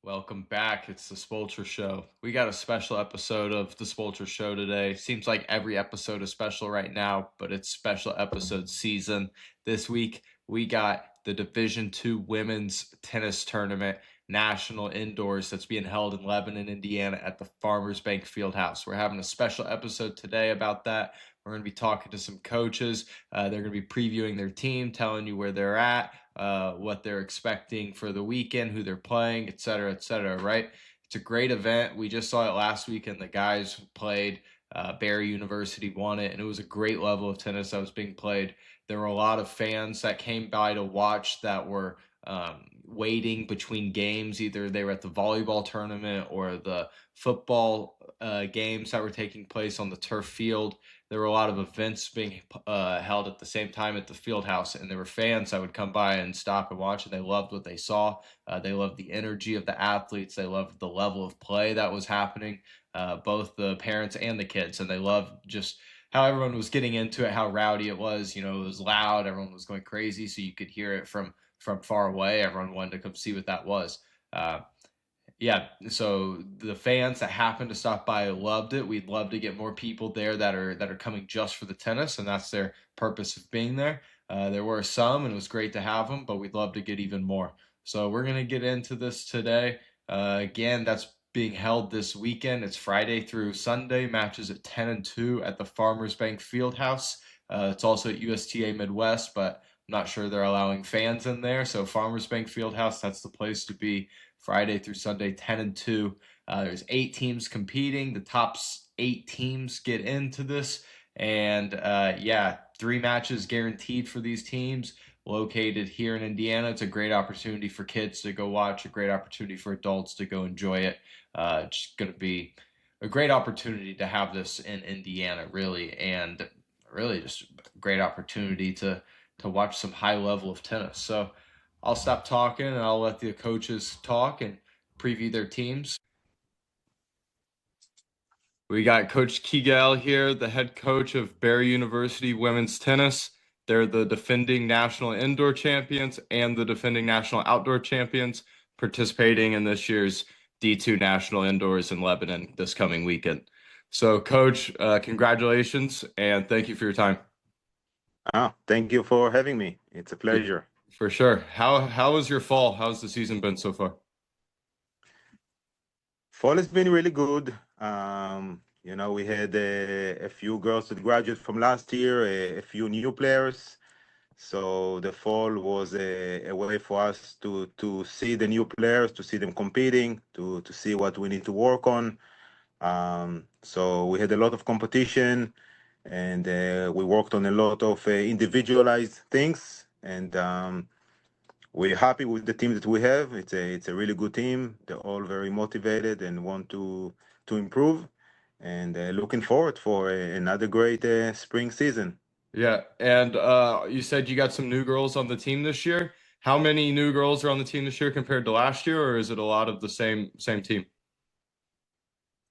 Welcome back. It's the Spulture Show. We got a special episode of the Spulture Show today. Seems like every episode is special right now, but it's special episode season. This week we got the Division II Women's Tennis Tournament National Indoors that's being held in Lebanon, Indiana at the Farmers Bank Fieldhouse. We're having a special episode today about that. We're going to be talking to some coaches. They're going to be previewing their team, telling you where they're at, what they're expecting for the weekend, who they're playing, et cetera, right? It's a great event. We just saw it last week, and the guys played. Barry University won it, and it was a great level of tennis that was being played. There were a lot of fans that came by to watch that were waiting between games. Either they were at the volleyball tournament or the football games that were taking place on the turf field. There were a lot of events being held at the same time at the field house, and there were fans that would come by and stop and watch, and they loved what they saw. They loved the energy of the athletes. They loved the level of play that was happening, both the parents and the kids, and they loved just how everyone was getting into it, how rowdy it was. You know, it was loud. Everyone was going crazy, so you could hear it from far away. Everyone wanted to come see what that was. Yeah, so the fans that happened to stop by loved it. We'd love to get more people there that are coming just for the tennis, and that's their purpose of being there. There were some, and it was great to have them, but we'd love to get even more. So we're gonna get into this today. Again, that's being held this weekend. It's Friday through Sunday. Matches at 10 and 2 at the Farmers Bank Fieldhouse. It's also at USTA Midwest, but I'm not sure they're allowing fans in there. So Farmers Bank Fieldhouse, that's the place to be. Friday through Sunday, 10 and 2. There's 8 teams competing. The top 8 teams get into this. And yeah, 3 matches guaranteed for these teams located here in Indiana. It's a great opportunity for kids to go watch, a great opportunity for adults to go enjoy it. It's going to be a great opportunity to have this in Indiana, really, and really just a great opportunity to watch some high level of tennis. So I'll stop talking and I'll let the coaches talk and preview their teams. We got Coach Kegel here, the head coach of Barry University women's tennis. They're the defending national indoor champions and the defending national outdoor champions, participating in this year's D2 National Indoors in Lebanon this coming weekend. So, Coach, congratulations and thank you for your time. Thank you for having me. It's a pleasure. For sure. How was your fall? How's the season been so far? Fall has been really good. We had a few girls that graduated from last year, a few new players. So the fall was a way for us to see the new players, to see them competing, to see what we need to work on. So we had a lot of competition, and we worked on a lot of individualized things. And we're happy with the team that we have. It's a really good team. They're all very motivated and want to improve, and looking forward for another great spring season. Yeah, and you said you got some new girls on the team this year. How many new girls are on the team this year compared to last year, or is it a lot of the same team?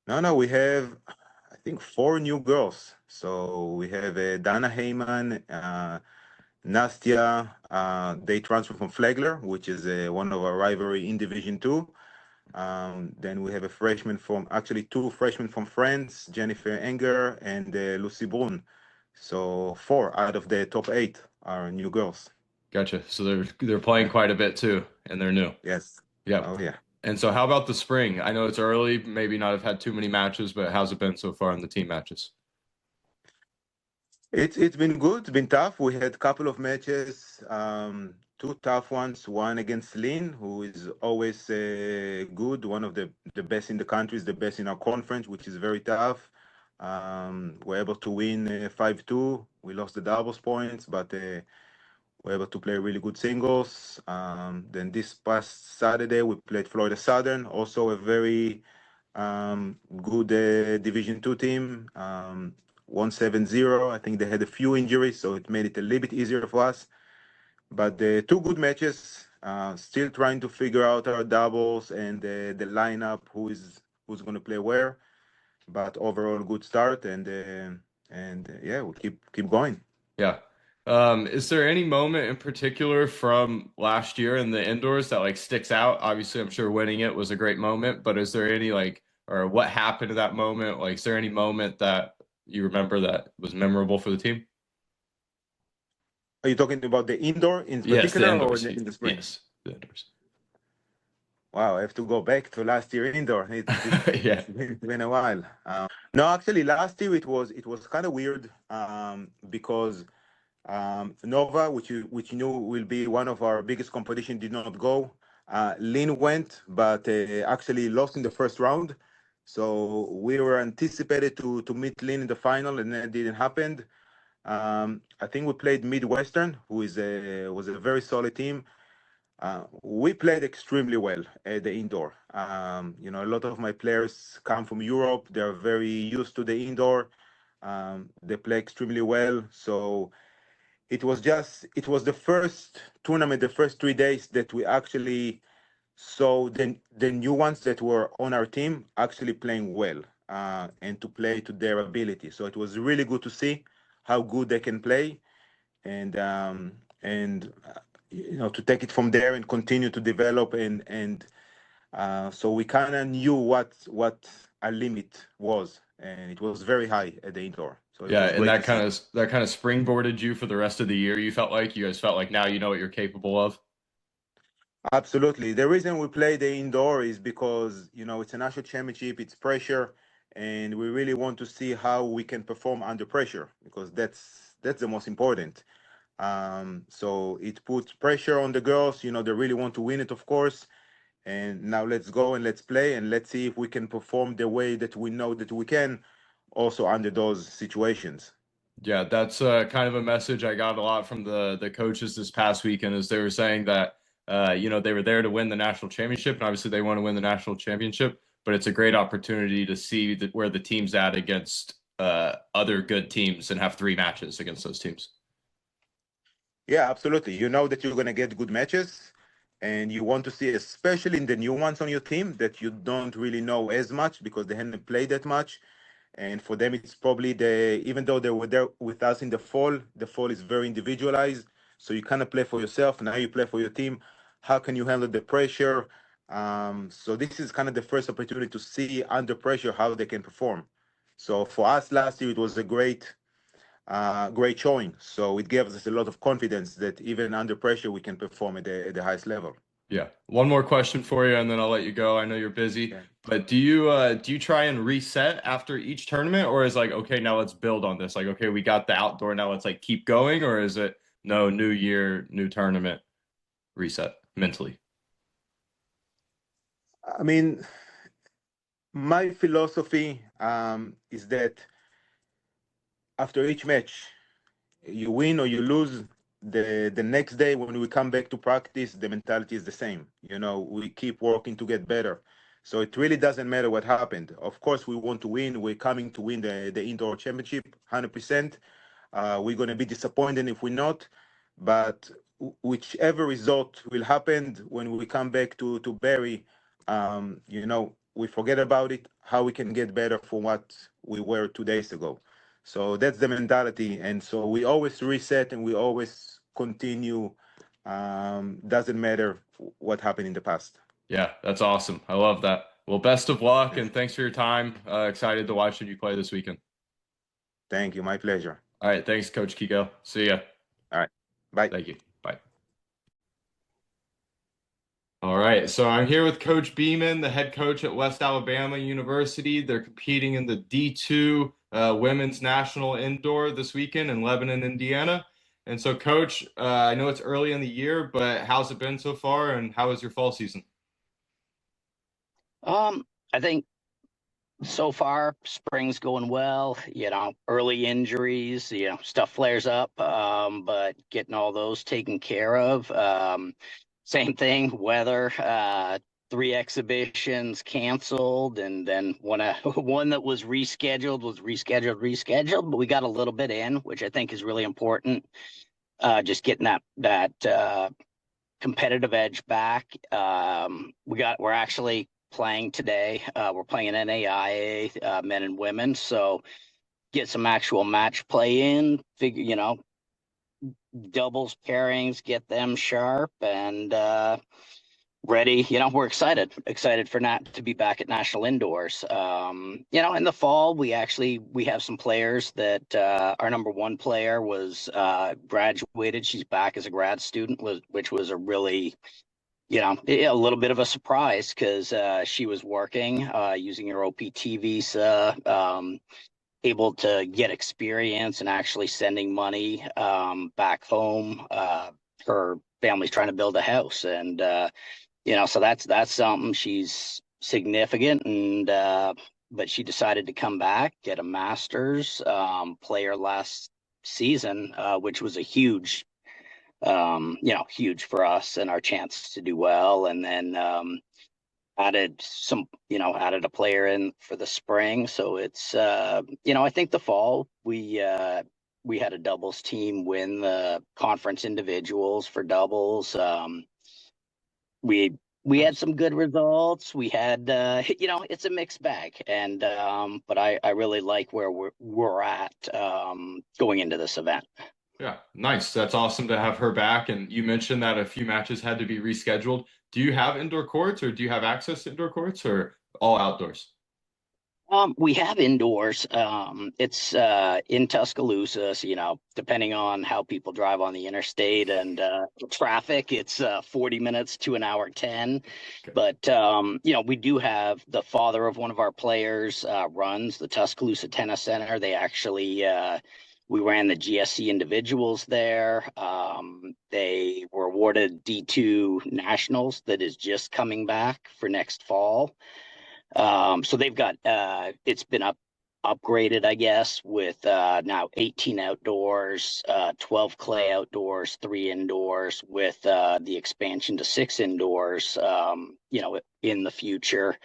No, we have, I think, 4 new girls. So we have Dana Heyman, Nastia. They transferred from Flagler, which is one of our rivalry in Division II. Then we have actually 2 freshmen from France, Jennifer Enger and Lucy Brun. So 4 out of the top 8 are new girls. Gotcha. So they're playing Yeah. quite a bit too, and they're new. Yes. Yeah. Oh yeah. And so how about the spring? I know it's early, maybe not have had too many matches, but how's it been so far in the team matches? It's been good. It's been tough. We had a couple of matches, 2 tough ones. One against Lynn, who is always good, one of the best in the country, is the best in our conference, which is very tough. We're able to win 5-2. We lost the doubles points, but we're able to play really good singles. Then this past Saturday, we played Florida Southern, also a very good Division II team. 170. I think they had a few injuries, so it made it a little bit easier for us. But 2 good matches. Still trying to figure out our doubles and the lineup, who's going to play where. But overall, good start, and yeah, we keep going. Yeah. Is there any moment in particular from last year in the indoors that like sticks out? Obviously, I'm sure winning it was a great moment, but is there any like, or what happened to that moment? Like, is there any moment that you remember that was memorable for the team? Are you talking about the indoor in Yes, the particular or indoors. in the spring? Yes, the indoors. Wow, I have to go back to last year indoor. Yeah. It's been a while. No, actually, last year it was kind of weird because Nova, which you knew will be one of our biggest competition, did not go. Lin went, but actually lost in the first round. So we were anticipated to meet Lin in the final, and that didn't happen. I think we played Midwestern, who was a very solid team. We played extremely well at the indoor. A lot of my players come from Europe. They're very used to the indoor. They play extremely well. So it was the first tournament, the first 3 days that we actually saw the new ones that were on our team actually playing well and to play to their ability. So it was really good to see how good they can play and to take it from there and continue to develop so we kind of knew what our limit was, and it was very high at the indoor, so it Yeah, was and great to see. that kind of springboarded you for the rest of the year. You guys felt like now you know what you're capable of. Absolutely. The reason we play the indoor is because it's a national championship, it's pressure, and we really want to see how we can perform under pressure because that's the most important. So it puts pressure on the girls. They really want to win it, of course. And now let's go and let's play and let's see if we can perform the way that we know that we can, also under those situations. Yeah, that's kind of a message I got a lot from the coaches this past weekend, as they were saying that they were there to win the national championship, and obviously they want to win the national championship, but it's a great opportunity to see where the team's at against other good teams and have three matches against those teams. Yeah, absolutely. You know that you're going to get good matches, and you want to see, especially in the new ones on your team that you don't really know as much because they haven't played that much. And for them, it's probably even though they were there with us in the fall is very individualized. So you kind of play for yourself. Now you play for your team. How can you handle the pressure? So this is kind of the first opportunity to see under pressure how they can perform. So for us last year, it was a great showing. So it gave us a lot of confidence that even under pressure, we can perform at the highest level. Yeah. One more question for you, and then I'll let you go. I know you're busy, Yeah. but do you try and reset after each tournament, or is like, okay, now let's build on this? Like, okay, we got the outdoor, now let's like keep going, or is it no, new year, new tournament, reset mentally? I mean, my philosophy is that after each match, you win or you lose, the next day when we come back to practice, the mentality is the same. We keep working to get better. So it really doesn't matter what happened. Of course, we want to win. We're coming to win the indoor championship 100%. We're going to be disappointed if we're not, but whichever result will happen when we come back to Barry, we forget about it, how we can get better from what we were 2 days ago. So that's the mentality. And so we always reset and we always continue. Doesn't matter what happened in the past. Yeah, that's awesome. I love that. Well, best of luck Yes. and thanks for your time. Excited to watch you play this weekend. Thank you. My pleasure. All right, thanks, Coach Kiko. See ya. All right. Bye. Thank you. Bye. All right, so I'm here with Coach Beeman, the head coach at West Alabama University. They're competing in the D2 Women's National Indoor this weekend in Lebanon, Indiana. And so, Coach, I know it's early in the year, but how's it been so far, and how was your fall season? I think so far spring's going well. Early injuries, stuff flares up, but getting all those taken care of. Same thing, weather. Three exhibitions canceled, and then one that was rescheduled. But we got a little bit in, which I think is really important. Just getting that competitive edge back. We're actually playing today. We're playing NAIA men and women, so get some actual match play in. doubles pairings, get them sharp and ready. We're excited for Nat to be back at National Indoors. In the fall, we have some players that our number one player was graduated. She's back as a grad student, which was a really a little bit of a surprise because she was working using her OPT visa, able to get experience and actually sending money back home. Her family's trying to build a house, and so that's something. She's significant, and but she decided to come back, get a master's, player last season, which was a huge, huge for us and our chance to do well. And then added a player in for the spring. So it's I think the fall we had a doubles team win the conference individuals for doubles. We had some good results. We had it's a mixed bag, and but I really like where we're at going into this event. Yeah, nice. That's awesome to have her back. And you mentioned that a few matches had to be rescheduled. Do you have indoor courts, or do you have access to indoor courts, or all outdoors? We have indoors. It's in Tuscaloosa, so, depending on how people drive on the interstate and traffic, it's 40 minutes to an hour 10. Okay. But we do have the father of one of our players runs the Tuscaloosa Tennis Center. They actually we ran the GSC individuals there. They were awarded D2 Nationals that is just coming back for next fall. So they've got it's been upgraded, I guess, with now 18 outdoors, 12 clay outdoors, 3 indoors, with the expansion to 6 indoors, in the future.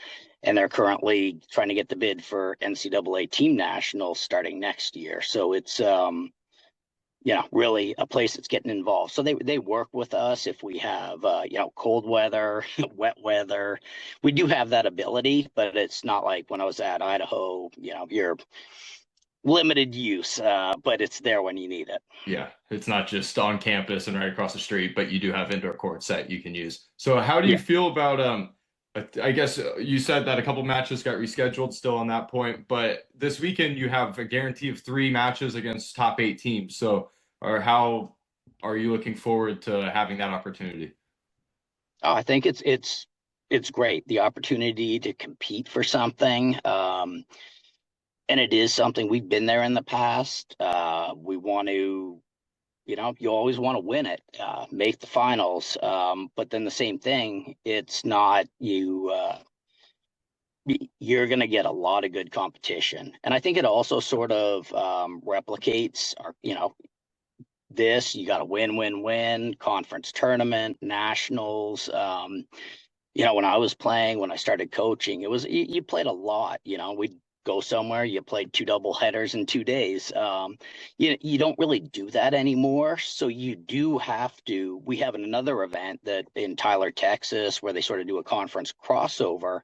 And they're currently trying to get the bid for NCAA Team Nationals starting next year. So it's really a place that's getting involved. So they work with us if we have, cold weather, wet weather. We do have that ability, but it's not like when I was at Idaho, you're limited use, but it's there when you need it. Yeah, it's not just on campus and right across the street, but you do have indoor courts that you can use. So how do you feel about I guess you said that a couple matches got rescheduled still on that point, but this weekend you have a guarantee of 3 matches against top 8 teams. So or how are you looking forward to having that opportunity? Oh, I think it's great, the opportunity to compete for something. And it is something we've been there in the past. We want to, you always want to win it, make the finals. But then the same thing, it's not you're going to get a lot of good competition. And I think it also sort of replicates our, this, you got to win, conference tournament, nationals. When I was playing, when I started coaching, it was, you played a lot, we'd go somewhere, you played 2 double headers in 2 days. You don't really do that anymore. So you do have to, we have another event that in Tyler, Texas, where they sort of do a conference crossover,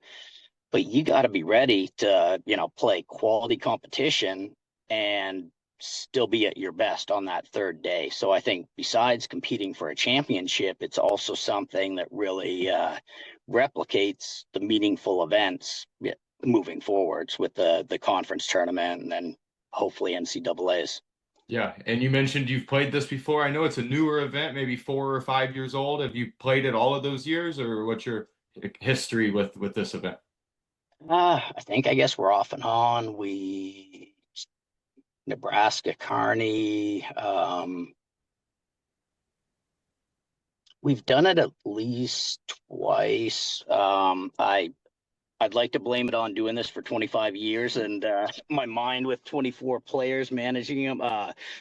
but you got to be ready to, play quality competition and still be at your best on that 3rd day. So I think besides competing for a championship, it's also something that really replicates the meaningful events moving forwards with the conference tournament and then hopefully NCAAs. Yeah, and you mentioned you've played this before. I know it's a newer event, maybe 4 or 5 years old. Have you played it all of those years, or what's your history with this event? I guess we're off and on. We Nebraska Kearney. We've done it at least twice. I'd like to blame it on doing this for 25 years and my mind with 24 players managing them.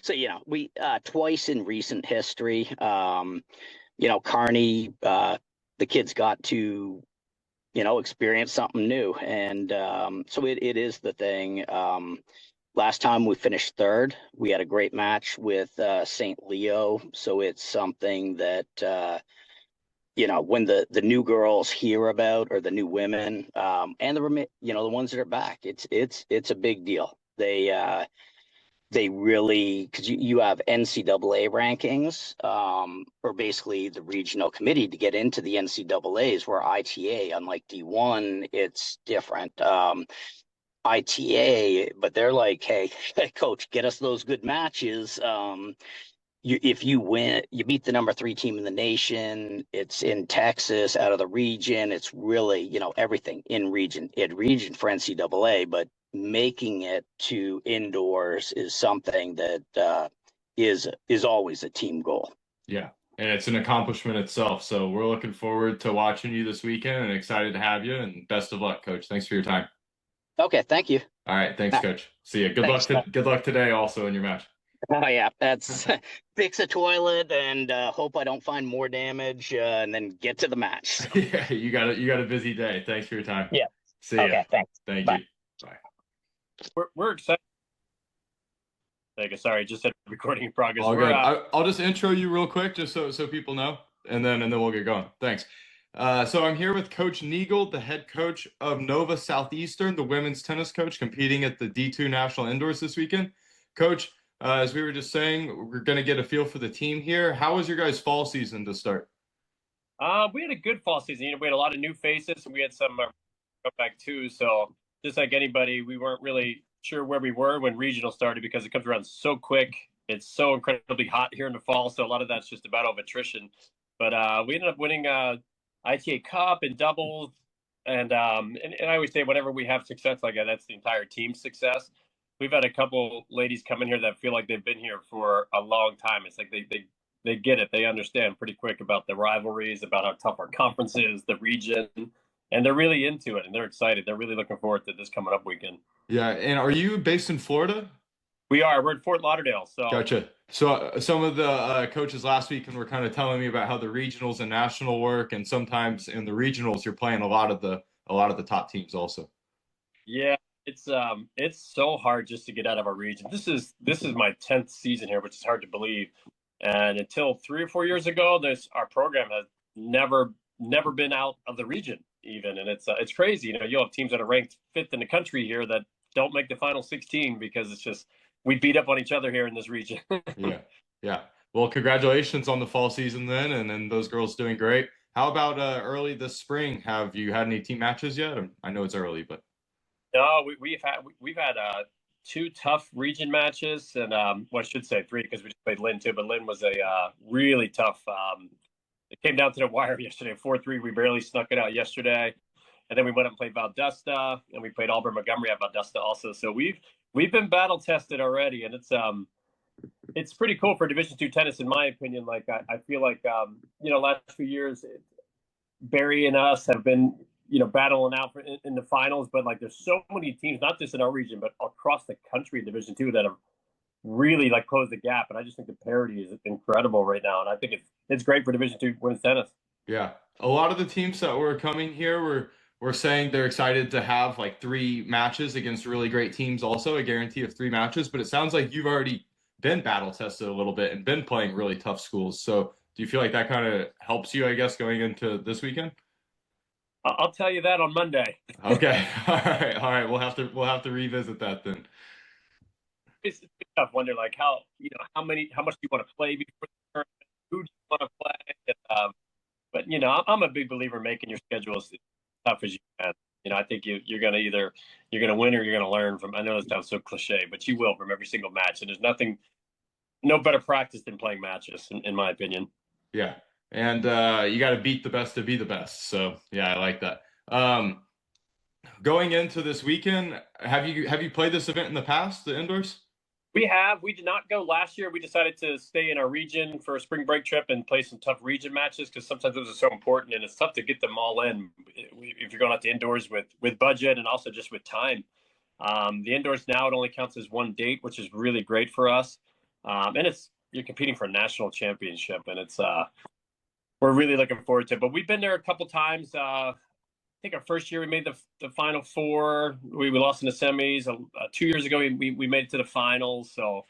So we twice in recent history. Kearney, the kids got to experience something new, and so it is the thing. Last time we finished 3rd. We had a great match with St. Leo. So it's something that, when the new girls hear about, or the new women, and the ones that are back, it's a big deal. They, they really, because you have NCAA rankings, or basically the regional committee to get into the NCAAs, where ITA, unlike D1, it's different. ITA, but they're like, hey, coach, get us those good matches. If you win, you beat the number 3 team in the nation. It's in Texas, out of the region. It's really, everything in region for NCAA, but making it to indoors is something that is always a team goal. Yeah, and it's an accomplishment itself. So we're looking forward to watching you this weekend and excited to have you. And best of luck, Coach. Thanks for your time. Okay, thank you. All right, thanks, Coach. See you. Good Thanks, luck. Good luck today, also in your match. Oh yeah, that's fix a toilet and hope I don't find more damage, and then get to the match. So. Yeah, you got a busy day. Thanks for your time. Yeah. See ya. Okay, thanks. Thank Bye. you. Bye. We're excited. Sorry, just said recording in progress. All good. I'll just intro you real quick, just so people know, and then we'll get going. Thanks. So I'm here with Coach Neagle, the head coach of Nova Southeastern, the women's tennis coach, competing at the D2 National Indoors this weekend. Coach, as we were just saying, we're going to get a feel for the team here. How was your guys' fall season to start? We had a good fall season. We had a lot of new faces, and we had some come back too. So just like anybody, we weren't really sure where we were when regional started because it comes around so quick. It's so incredibly hot here in the fall, so a lot of that's just a battle of attrition. But we ended up winning ITA Cup and doubles, and I always say whenever we have success like that, that's the entire team's success. We've had a couple ladies come in here that feel like they've been here for a long time. It's like they get it. They understand pretty quick about the rivalries, about how tough our conference is, the region, and they're really into it, and they're excited. They're really looking forward to this coming up weekend. Yeah, and are you based in Florida? We are. We're in Fort Lauderdale. So Gotcha. So some of the coaches last week were kind of telling me about how the regionals and national work, and sometimes in the regionals you're playing a lot of the top teams also. Yeah, it's so hard just to get out of our region. This is my 10th season here, which is hard to believe. And until 3 or 4 years ago, our program has never been out of the region even, and it's crazy. You'll have teams that are ranked 5th in the country here that don't make the final 16 because it's just we beat up on each other here in this region. Yeah. Well, congratulations on the fall season then, and then those girls doing great. How about early this spring? Have you had any team matches yet? I know it's early, but no, we've had 2 tough region matches, and I should say 3 because we just played Lynn too. But Lynn was a really tough. It came down to the wire yesterday, 4-3. We barely snuck it out yesterday, and then we went up and played Valdosta, and we played Auburn Montgomery at Valdosta also. So we've been battle tested already, and it's pretty cool for Division II tennis, in my opinion. Like I feel like last few years, Barry and us have been battling out in the finals, but like there's so many teams, not just in our region, but across the country in Division II that have really like closed the gap. And I just think the parity is incredible right now, and I think it's great for Division II women's tennis. Yeah, a lot of the teams that were coming here were saying they're excited to have like 3 matches against really great teams, also a guarantee of 3 matches. But it sounds like you've already been battle tested a little bit and been playing really tough schools. So do you feel like that kind of helps you, I guess, going into this weekend? I'll tell you that on Monday. Okay. All right. We'll have to revisit that then. It's tough. Wonder like how much do you want to play before the tournament? Who do you want to play? But I'm a big believer in making your schedule as tough as you can. I think you're gonna win or you're gonna learn from. I know it sounds so cliche, but you will from every single match. And there's no better practice than playing matches, in my opinion. Yeah, and you got to beat the best to be the best. So yeah, I like that. Going into this weekend, have you played this event in the past, the indoors? We have. We did not go last year. We decided to stay in our region for a spring break trip and play some tough region matches because sometimes those are so important, and it's tough to get them all in if you're going out to indoors with budget and also just with time. The indoors now, it only counts as 1 date, which is really great for us. And you're competing for a national championship, and we're really looking forward to it. But we've been there a couple times. I think our first year we made the Final Four. We lost in the semis. 2 years ago we made it to the finals. So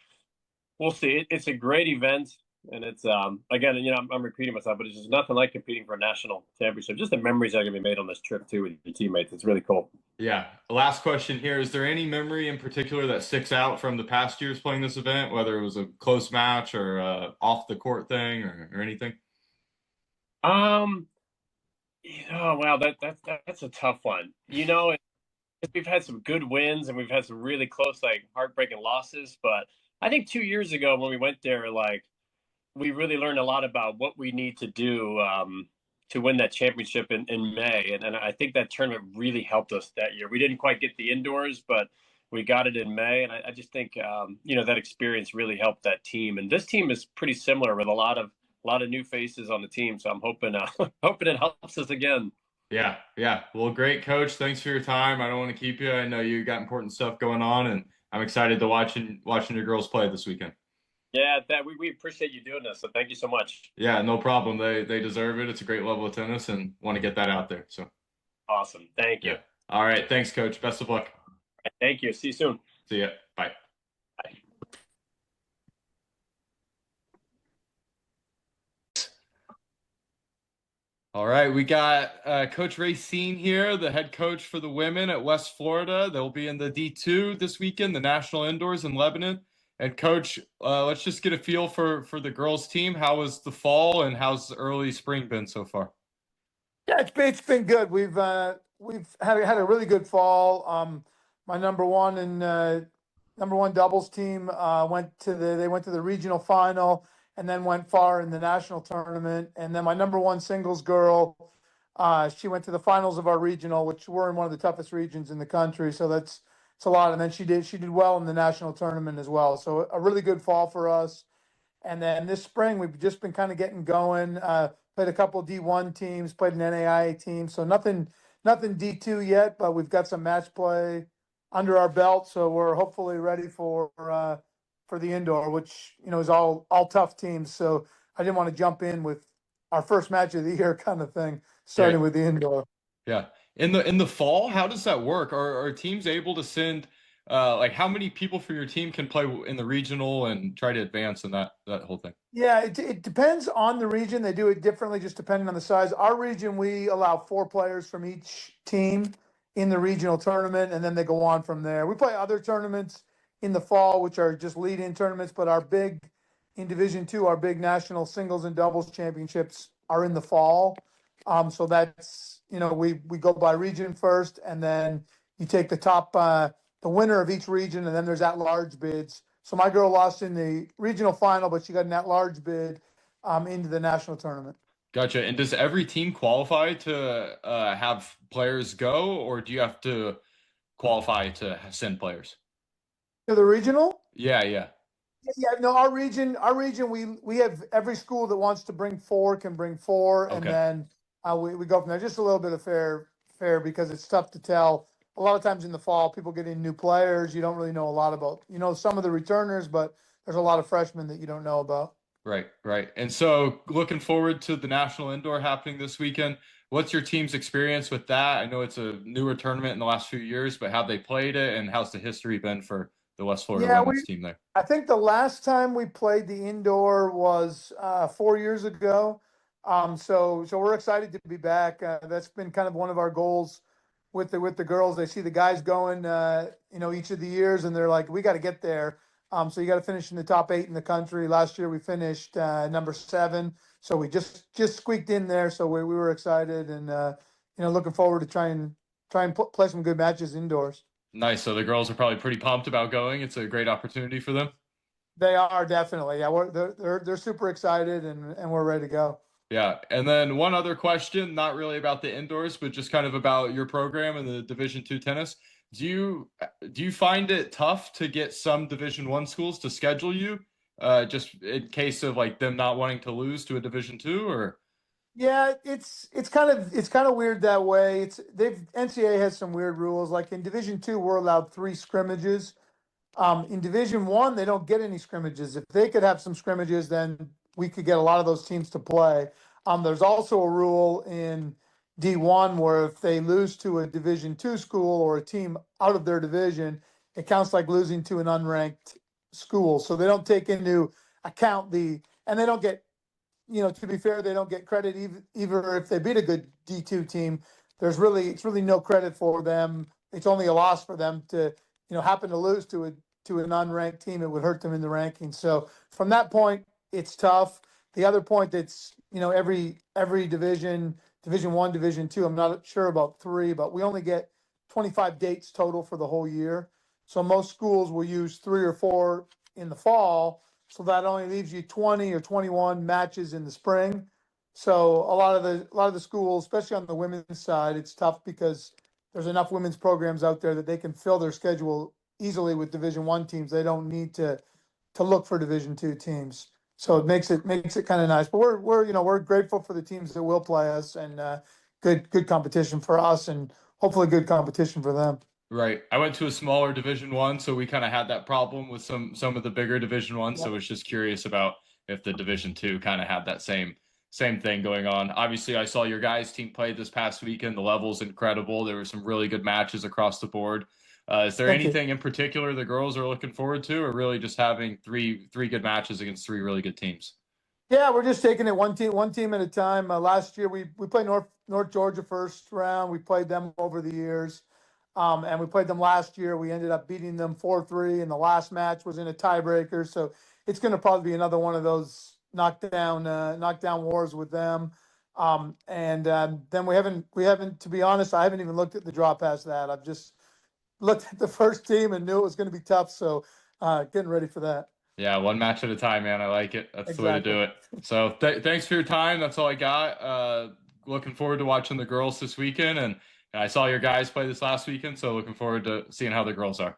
we'll see. It's a great event. And it's again, I'm repeating myself, but it's just nothing like competing for a national championship. Just the memories that are gonna be made on this trip too with your teammates. It's really cool. Yeah. Last question here. Is there any memory in particular that sticks out from the past years playing this event, whether it was a close match or off the court thing or anything? Um, wow, that's a tough one. We've had some good wins and we've had some really close, like heartbreaking losses. But I think 2 years ago when we went there, like we really learned a lot about what we need to do to win that championship in May. And I think that tournament really helped us that year. We didn't quite get the indoors, but we got it in May. And I just think, that experience really helped that team. And this team is pretty similar with a lot of new faces on the team. So I'm hoping, hoping it helps us again. Yeah, yeah. Well, great, Coach. Thanks for your time. I don't want to keep you. I know you got important stuff going on, and I'm excited to watching your girls play this weekend. Yeah, that we appreciate you doing this. So thank you so much. Yeah, no problem. They deserve it. It's a great level of tennis, and want to get that out there. So Awesome. Thank you. yeah. All right. Thanks, Coach. Best of luck. Thank you. See you soon. See ya. Bye. Bye. All right, we got Coach Racine here, the head coach for the women at West Florida. They'll be in the D2 this weekend, the National Indoors in Lebanon. And Coach, let's just get a feel for the girls' team. How was the fall and how's the early spring been so far? Yeah, it's been good. We've had a really good fall. My number one doubles team went to the regional final and then went far in the national tournament. And then my number one singles girl, she went to the finals of our regional, which we're in one of the toughest regions in the country. So it's a lot. And then she did well in the national tournament as well. So a really good fall for us. And then this spring, we've just been kind of getting going. Played a couple D1 teams, played an NAIA team. So nothing D2 yet, but we've got some match play under our belt. So we're hopefully ready for the indoor, which is all tough teams. So I didn't want to jump in with our first match of the year kind of thing, starting with the indoor. Yeah. In the fall, how does that work? Are teams able to send like how many people for your team can play in the regional and try to advance in that whole thing? Yeah, it depends on the region. They do it differently just depending on the size. Our region, we allow 4 players from each team in the regional tournament, and then they go on from there. We play other tournaments in the fall, which are just lead-in tournaments, but in Division II, our big national singles and doubles championships are in the fall. So that's, we go by region first, and then you take the winner of each region, and then there's at-large bids. So my girl lost in the regional final, but she got an at-large bid into the national tournament. Gotcha. And does every team qualify to have players go, or do you have to qualify to send players? To the regional? Yeah. Yeah, no, our region, we have every school that wants to bring 4 can bring 4, and Okay. then we go from there. Just a little bit of fair because it's tough to tell. A lot of times in the fall, people get in new players. You don't really know a lot about, some of the returners, but there's a lot of freshmen that you don't know about. Right. And so looking forward to the National Indoor happening this weekend. What's your team's experience with that? I know it's a newer tournament in the last few years, but have they played it, and how's the history been for the West Florida women's team there? I think the last time we played the indoor was 4 years ago. So we're excited to be back. That's been kind of one of our goals with the girls. They see the guys going, each of the years, and they're like, we got to get there. So you got to finish in the top 8 in the country. Last year we finished number 7, so we just squeaked in there. So we were excited and looking forward to try and play some good matches indoors. Nice. So the girls are probably pretty pumped about going. It's a great opportunity for them. They are definitely. Yeah, they're super excited and we're ready to go. Yeah. And then one other question, not really about the indoors, but just kind of about your program in the Division II tennis. Do you find it tough to get some Division I schools to schedule you, just in case of like them not wanting to lose to a Division II, or? Yeah, it's kind of weird that way. NCAA has some weird rules. Like in Division II, we're allowed 3 scrimmages. In Division I, they don't get any scrimmages. If they could have some scrimmages, then we could get a lot of those teams to play. There's also a rule in D1 where if they lose to a Division II school or a team out of their division, it counts like losing to an unranked school. So they don't take into account the and they don't get, to be fair, they don't get credit either if they beat a good D2 team. It's really no credit for them. It's only a loss for them to, happen to lose to an unranked team. It would hurt them in the rankings. So from that point, it's tough. The other point that's, every division one, division two, I'm not sure about three, but we only get 25 dates total for the whole year. So most schools will use 3 or 4 in the fall. So that only leaves you 20 or 21 matches in the spring. So a lot of the schools, especially on the women's side, it's tough because there's enough women's programs out there that they can fill their schedule easily with Division I teams. They don't need to look for Division II teams. So it makes it kind of nice. But we're grateful for the teams that will play us, and good competition for us, and hopefully good competition for them. Right. I went to a smaller Division I, so we kind of had that problem with some of the bigger Division I. So I was just curious about if the Division II kind of had that same thing going on. Obviously, I saw your guys' team play this past weekend. The level's incredible. There were some really good matches across the board. Is there anything in particular the girls are looking forward to, or really just having three good matches against 3 really good teams? Yeah, we're just taking it one team at a time. Last year we played North Georgia first round. We played them over the years. And we played them last year. We ended up beating them 4-3, and the last match was in a tiebreaker. So it's going to probably be another one of those knockdown wars with them. Then we haven't, to be honest, I haven't even looked at the draw past that. I've just looked at the first team and knew it was going to be tough. So getting ready for that. Yeah, one match at a time, man. I like it. That's the way to do it. So thanks for your time. That's all I got. Looking forward to watching the girls this weekend, and I saw your guys play this last weekend, so looking forward to seeing how the girls are.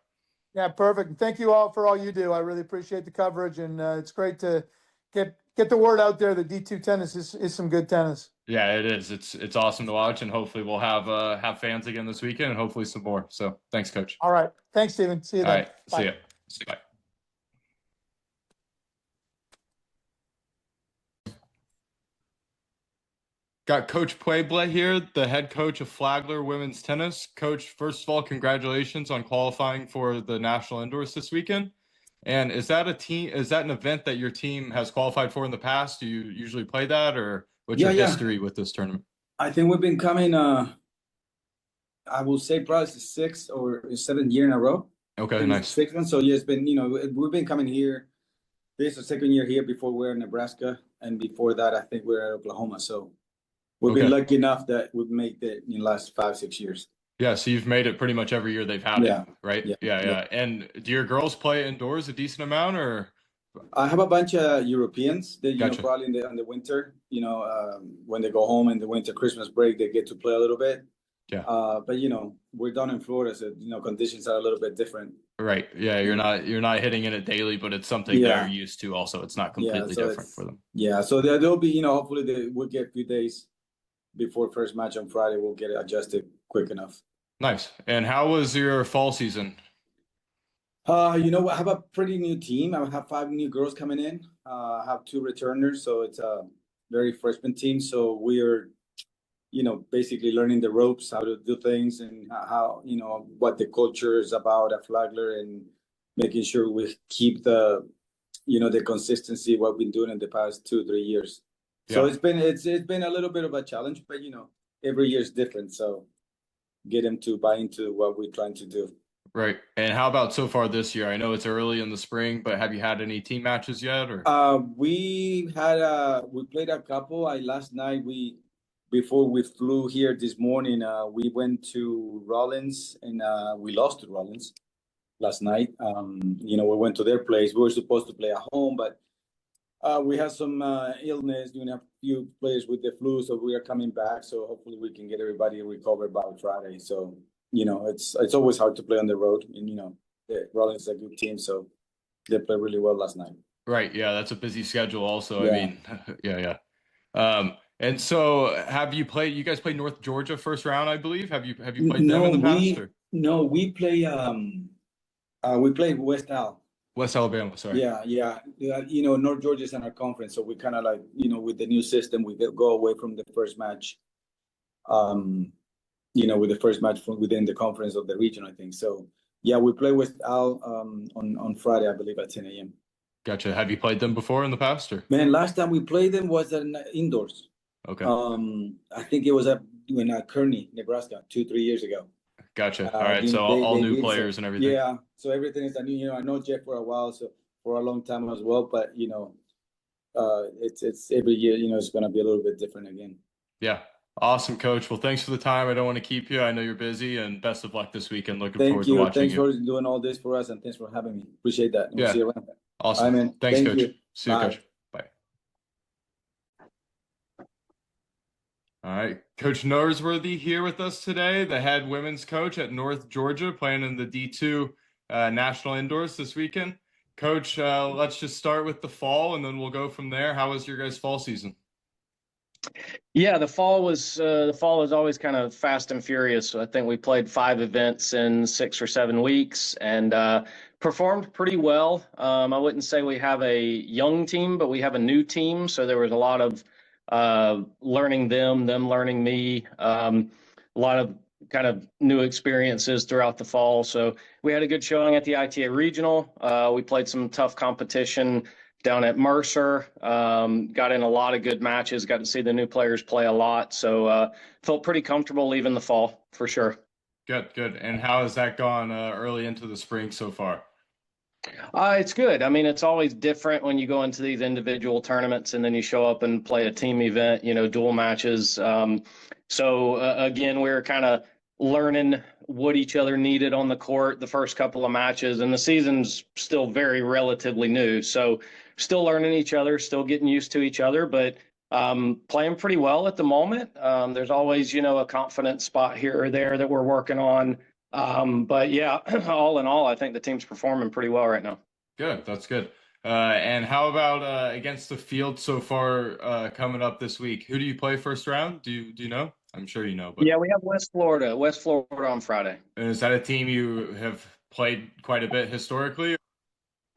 Yeah, perfect. And thank you all for all you do. I really appreciate the coverage, and it's great to get the word out there that D2 tennis is some good tennis. Yeah, it is. It's awesome to watch, and hopefully we'll have fans again this weekend, and hopefully some more. So thanks, Coach. All right. Thanks, Steven. See you then. All right. Bye. See you. See you. Bye. Got Coach Puebla here, the head coach of Flagler Women's Tennis. Coach, first of all, congratulations on qualifying for the National Indoors this weekend. And is that an event that your team has qualified for in the past? Do you usually play that, or what's your history with this tournament? I think we've been coming, I will say probably the 6th or 7th year in a row. Okay, nice. 6th one. So yeah, it's been, we've been coming here. This is the 2nd year here. Before we were in Nebraska, and before that, I think we were at Oklahoma. So we've been lucky enough that we've made it in the last 5-6 years. Yeah, so you've made it pretty much every year they've had it, right? Yeah. And do your girls play indoors a decent amount, or? I have a bunch of Europeans that, probably in the winter, when they go home in the winter Christmas break, they get to play a little bit. Yeah. But we're down in Florida, so conditions are a little bit different. Right. Yeah, you're not hitting in it daily, but it's something they're used to also. It's not completely different for them. Yeah, so there'll be, hopefully we'll get a few days before first match on Friday. We'll get it adjusted quick enough. Nice. And how was your fall season? I have a pretty new team. I have 5 new girls coming in. I have 2 returners, so it's a very freshman team. So we're, basically learning the ropes, how to do things, and how, what the culture is about at Flagler, and making sure we keep the, the consistency what we've been doing in the past 2-3 years. So it's been a little bit of a challenge, but every year is different. So get them to buy into what we're trying to do. Right. And how about so far this year? I know it's early in the spring, but have you had any team matches yet? Or we played a couple. Last night before we flew here this morning, we went to Rollins, and we lost to Rollins last night. We went to their place. We were supposed to play at home, but we had some illness. We have a few players with the flu, so we are coming back. So hopefully we can get everybody recovered by Friday. So it's always hard to play on the road, and Rollins is a good team, so they played really well last night. Right. Yeah, that's a busy schedule. Also, I mean, yeah. And so, you guys played North Georgia first round, I believe. Have you played them in the past? Or? No, we played West Al. West Alabama, sorry. Yeah. North Georgia is in our conference, so we kind of with the new system, we go away from the first match. With the first match from within the conference of the region, I think. So yeah, we play West Al on Friday, I believe, at 10 a.m. Gotcha. Have you played them before in the past, or? Man, last time we played them was in indoors. Okay. I think it was in Kearney, Nebraska, 2-3 years ago. Gotcha. All right. So all new players and everything. Yeah. So everything is new. I know Jeff for a while, so for a long time as well. But it's every year. It's going to be a little bit different again. Yeah. Awesome, Coach. Well, thanks for the time. I don't want to keep you. I know you're busy, and best of luck this weekend. Looking forward to watching you. Thanks for doing all this for us, and thanks for having me. Appreciate that. We'll see you around. Awesome. All right, man. Thanks, Coach. You. See you, Coach. Bye. All right. Coach Norsworthy here with us today, the head women's coach at North Georgia, playing in the D2 National Indoors this weekend. Coach, let's just start with the fall, and then we'll go from there. How was your guys' fall season? Yeah, the fall is always kind of fast and furious. So I think we played 5 events in 6 or 7 weeks and performed pretty well. I wouldn't say we have a young team, but we have a new team. So there was a lot of learning them learning me, a lot of kind of new experiences throughout the fall. So we had a good showing at the ITA Regional. We played some tough competition down at Mercer, got in a lot of good matches, got to see the new players play a lot. So felt pretty comfortable leaving the fall for sure. Good. And how has that gone early into the spring so far? It's good. I mean, it's always different when you go into these individual tournaments and then you show up and play a team event, dual matches. Again, we're kind of learning what each other needed on the court the first couple of matches, and the season's still very relatively new. So still learning each other, still getting used to each other, but playing pretty well at the moment. There's always, a confidence spot here or there that we're working on. But yeah, all in all, I think the team's performing pretty well right now. Good. That's good. And how about against the field so far coming up this week? Who do you play first round? Do you know? I'm sure you know. But... Yeah, we have West Florida on Friday. And is that a team you have played quite a bit historically?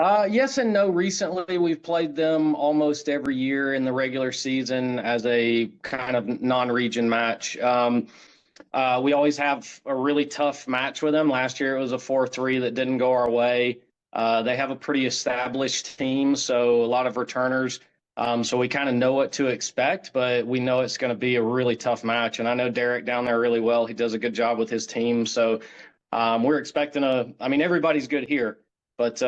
Yes and no. Recently, we've played them almost every year in the regular season as a kind of non-region match. We always have a really tough match with them. Last year, it was a 4-3 that didn't go our way. They have a pretty established team, so a lot of returners. So we kind of know what to expect, but we know it's going to be a really tough match. And I know Derek down there really well. He does a good job with his team. So we're expecting everybody's good here. But,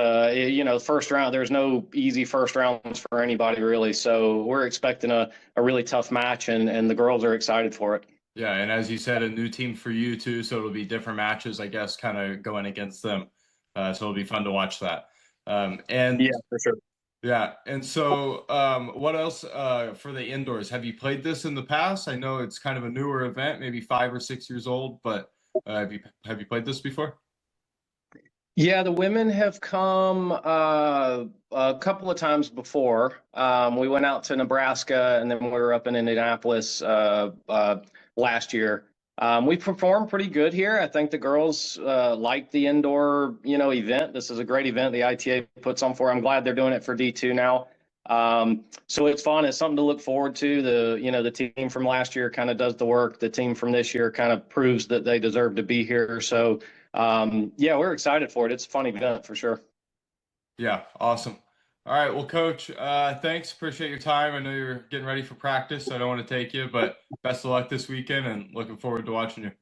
first round, there's no easy first rounds for anybody, really. So we're expecting a really tough match, and the girls are excited for it. Yeah, and as you said, a new team for you, too. So it'll be different matches, I guess, kind of going against them. So it'll be fun to watch that. Yeah, for sure. Yeah. And so what else for the indoors? Have you played this in the past? I know it's kind of a newer event, maybe 5 or 6 years old, but have you played this before? Yeah, the women have come a couple of times before. We went out to Nebraska, and then we were up in Indianapolis last year. We performed pretty good here. I think the girls like the indoor, event. This is a great event the ITA puts on for. I'm glad they're doing it for D2 now. So it's fun. It's something to look forward to. The team from last year kind of does the work. The team from this year kind of proves that they deserve to be here. So yeah, we're excited for it. It's a fun event for sure. Yeah, awesome. All right, well, Coach, thanks. Appreciate your time. I know you're getting ready for practice, so I don't want to take you, but best of luck this weekend, and looking forward to watching you.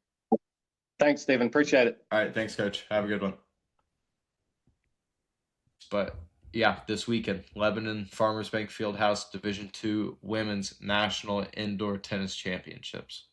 Thanks, Stephen. Appreciate it. All right, thanks, Coach. Have a good one. But yeah, this weekend, Lebanon Farmers Bank Fieldhouse Division II Women's National Indoor Tennis Championships.